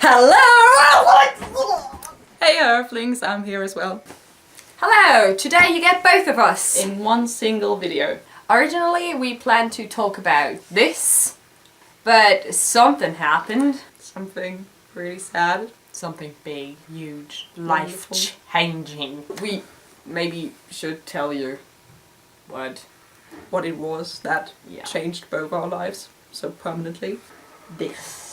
Hello! Hey Earthlings, I'm here as well. Hello! Today you get both of us. In one single video. Originally we planned to talk about this, but something happened. Something really sad. Something big, huge, Wonderful. life-changing. We maybe should tell you what it was that Yeah. changed both our lives so permanently. This.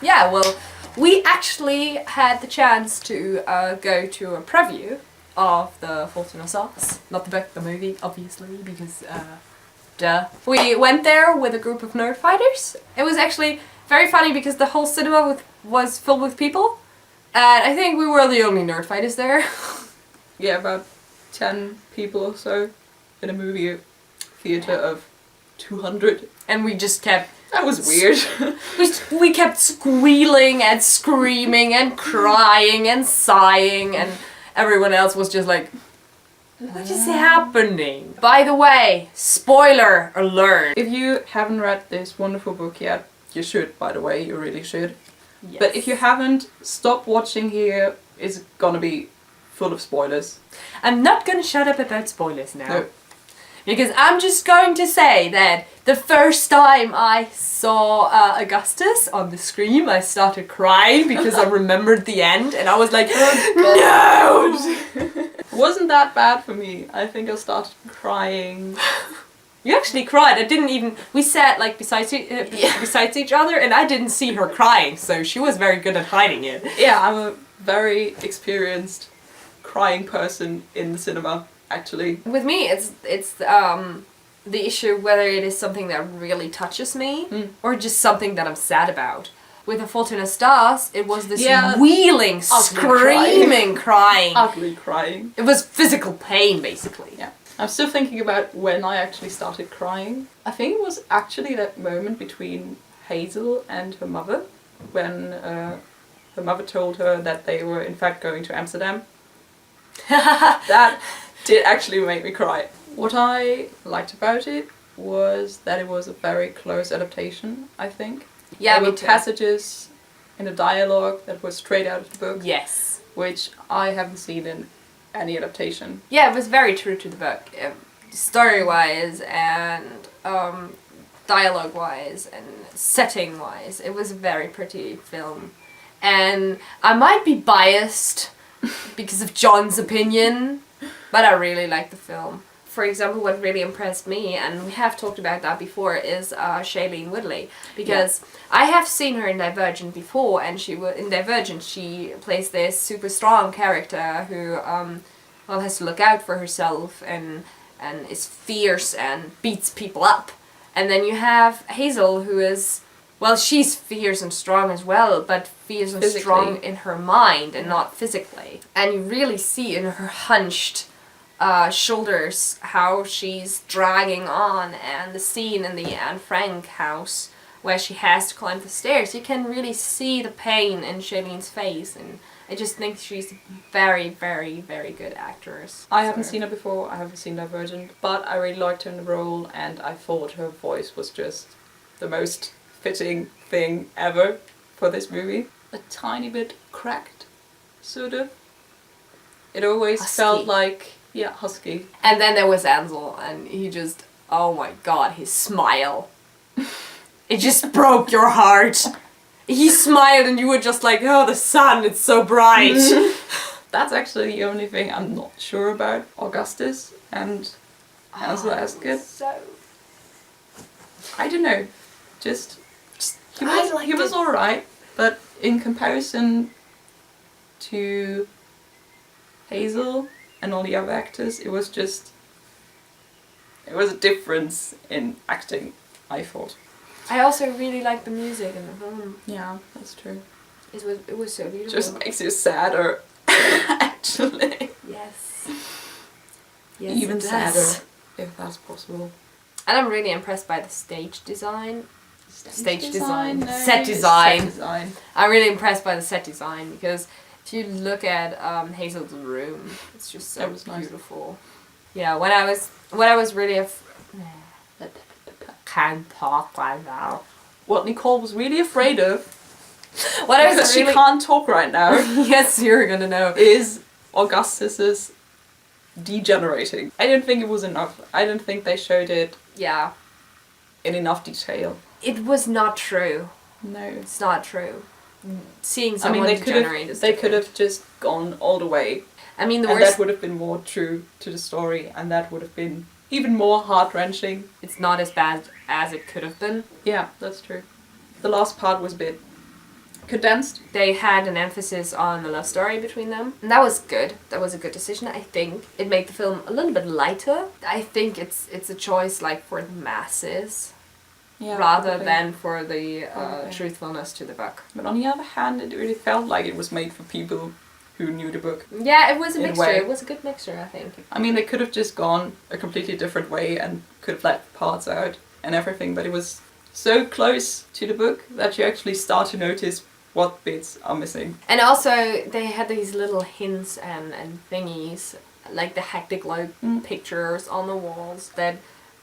Yeah, well, we actually had the chance to go to a preview of The Fault in Our Stars. Not the book, the movie, obviously, because, duh. We went there with a group of nerd fighters. It was actually very funny because the whole cinema was filled with people. And I think we were the only nerd fighters there. Yeah, about 10 people or so in a movie theatre of 200. And we just kept... That was weird. we kept squealing and screaming and crying and sighing, and everyone else was just like, what is happening? By the way, spoiler alert. If you haven't read this wonderful book yet, you should, by the way, you really should. Yes. But if you haven't, stop watching here. It's gonna be full of spoilers. I'm not gonna shut up about spoilers now. No. Because I'm just going to say that the first time I saw Augustus on the screen, I started crying because I remembered the end, and I was like, no! Wasn't that bad for me. I think I started crying. You actually cried. I didn't even... We sat like besides each other, and I didn't see her crying, so she was very good at hiding it. Yeah, I'm a very experienced crying person in the cinema, actually. With me, it's the issue whether it is something that really touches me or just something that I'm sad about. With A Fault in Our Stars, it was this wheeling, screaming, crying. Ugly crying. It was physical pain, basically. Yeah. I'm still thinking about when I actually started crying. I think it was actually that moment between Hazel and her mother, when her mother told her that they were in fact going to Amsterdam. That did actually make me cry. What I liked about it was that it was a very close adaptation, I think. Yeah, there me were too. passages in the dialogue that were straight out of the book. Yes. Which I haven't seen in any adaptation. Yeah, it was very true to the book. Story-wise and dialogue-wise and setting-wise. It was a very pretty film. And I might be biased because of John's opinion, but I really like the film. For example, what really impressed me, and we have talked about that before, is Shailene Woodley. Because I have seen her in Divergent before, and in Divergent she plays this super strong character who well, has to look out for herself and is fierce and beats people up. And then you have Hazel, who is, well, she's fierce and strong as well, but fierce and strong in her mind and not physically. And you really see in her hunched shoulders how she's dragging on, and the scene in the Anne Frank house where she has to climb the stairs, you can really see the pain in Shailene's face, and I just think she's a very, very, very good actress. I haven't seen her before, I haven't seen Divergent, but I really liked her in the role, and I thought her voice was just the most fitting thing ever for this movie. A tiny bit cracked, sort of. It always felt like, yeah, husky. And then there was Ansel, and he just, oh my god, his smile. It just broke your heart. He smiled and you were just like, oh, the sun, it's so bright. That's actually the only thing I'm not sure about Augustus and Ansel Elgort. So... I don't know. Just he was alright, but in comparison to Hazel and all the other actors, it was a difference in acting, I thought. I also really liked the music in the film. Yeah, that's true. It was so beautiful. Just makes you sadder, actually. Yes. Even sadder, if that's possible. And I'm really impressed by the stage design. Set design. Set design. I'm really impressed by the set design because if you look at Hazel's room, it's just so beautiful. Nice. Yeah, when I was really can't talk right now. What Nicole was really afraid of What I was because really... she can't talk right now, Yes, you're gonna know. is Augustus's degenerating. I don't think it was enough. I don't think they showed it Yeah. in enough detail. It was not true. No. It's not true. Seeing I someone mean, degenerate is they could different. have just gone all the way. I mean, the And worst... that would have been more true to the story, and that would have been even more heart-wrenching. It's not as bad as it could have been. Yeah, that's true. The last part was a bit condensed. They had an emphasis on the love story between them. And that was good. That was a good decision, I think. It made the film a little bit lighter. I think it's a choice like for the masses. Yeah, rather probably. than for the Okay. truthfulness to the book. But on the other hand, it really felt like it was made for people who knew the book. Yeah, it was a In a mixture. way. It was a good mixture, I think. I mean, they could have just gone a completely different way and could have left parts out and everything, but it was so close to the book that you actually start to notice what bits are missing. And also, they had these little hints and thingies, like the hectic glow pictures on the walls that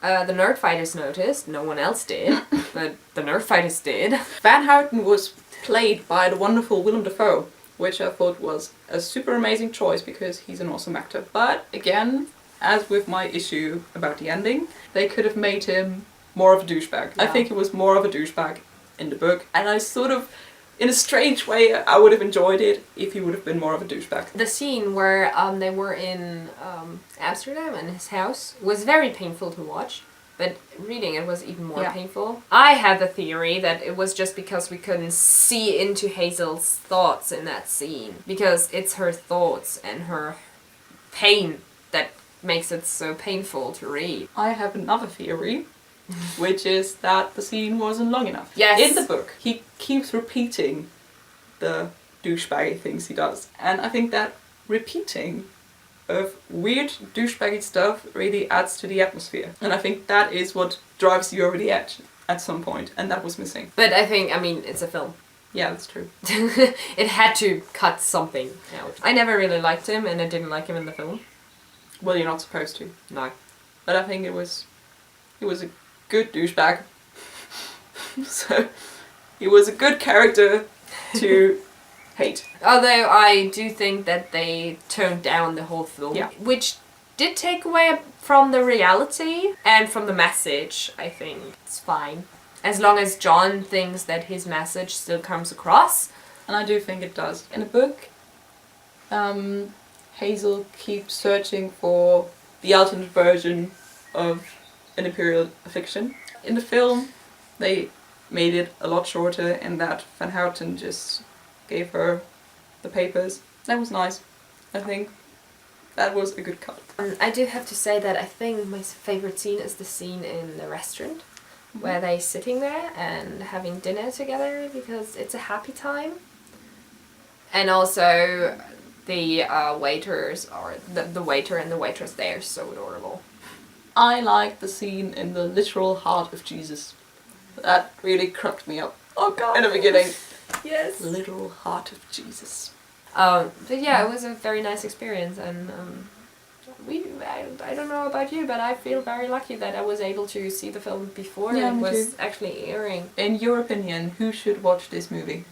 the nerd fighters noticed. No one else did, but the nerd fighters did. Van Houten was played by the wonderful Willem Dafoe, which I thought was a super amazing choice because he's an awesome actor. But again, as with my issue about the ending, they could have made him more of a douchebag. I Yeah. think he was more of a douchebag in the book, and I sort of, in a strange way, I would have enjoyed it if he would have been more of a douchebag. The scene where they were in Amsterdam and his house was very painful to watch, but reading it was even more Yeah. painful. I had the theory that it was just because we couldn't see into Hazel's thoughts in that scene, because it's her thoughts and her pain that makes it so painful to read. I have another theory, which is that the scene wasn't long enough. Yes. In the book, he keeps repeating the douchebaggy things he does. And I think that repeating of weird douchebaggy stuff really adds to the atmosphere. And I think that is what drives you over the edge at some point, and that was missing. But I think, it's a film. Yeah, that's true. It had to cut something out. I never really liked him, and I didn't like him in the film. Well, you're not supposed to. No. But I think it was a good douchebag. So, it was a good character to hate. Although I do think that they toned down the whole film, Yeah. which did take away from the reality and from the message, I think. It's fine. As long as John thinks that his message still comes across. And I do think it does. In the book, Hazel keeps searching for the alternate version of an imperial affliction. In the film, they made it a lot shorter in that Van Houten just gave her the papers. That was nice. I think that was a good cut. I do have to say that I think my favourite scene is the scene in the restaurant. Where they sitting there and having dinner together because it's a happy time. And also the waiters, or the waiter and the waitress, they are so adorable. I like the scene in the literal heart of Jesus. That really cracked me up. Oh god. In the beginning. Yes. Literal heart of Jesus. But yeah, it was a very nice experience, and I don't know about you, but I feel very lucky that I was able to see the film before Yeah, it me was too. actually airing. In your opinion, who should watch this movie?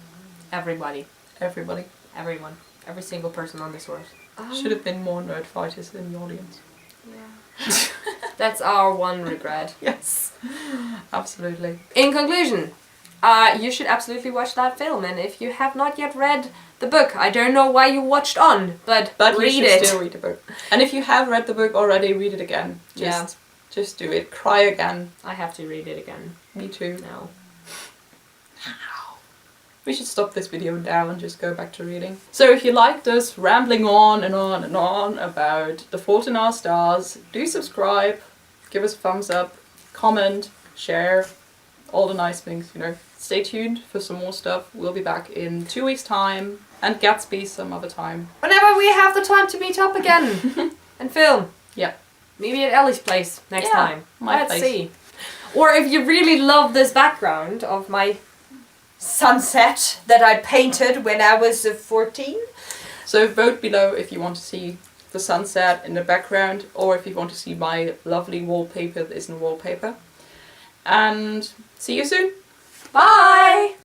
Everybody. Everybody. Everyone. Every single person on this earth. Should have been more nerd fighters in the audience. Yeah. That's our one regret. Yes. Absolutely. In conclusion, you should absolutely watch that film, and if you have not yet read the book, I don't know why you watched on, but read you should it. still read the book. And if you have read the book already, read it again. Just do it. Cry again. I have to read it again. Me too. No. We should stop this video now and just go back to reading. So if you liked us rambling on and on and on about The Fault in Our Stars, do subscribe, give us a thumbs up, comment, share, all the nice things, Stay tuned for some more stuff. We'll be back in 2 weeks' time, and Gatsby some other time. Whenever we have the time to meet up again and film. Yeah. Maybe at Ellie's place next time. my Let's place. see. Or if you really love this background of my sunset that I painted when I was 14. So vote below if you want to see the sunset in the background, or if you want to see my lovely wallpaper that isn't wallpaper. And see you soon! Bye!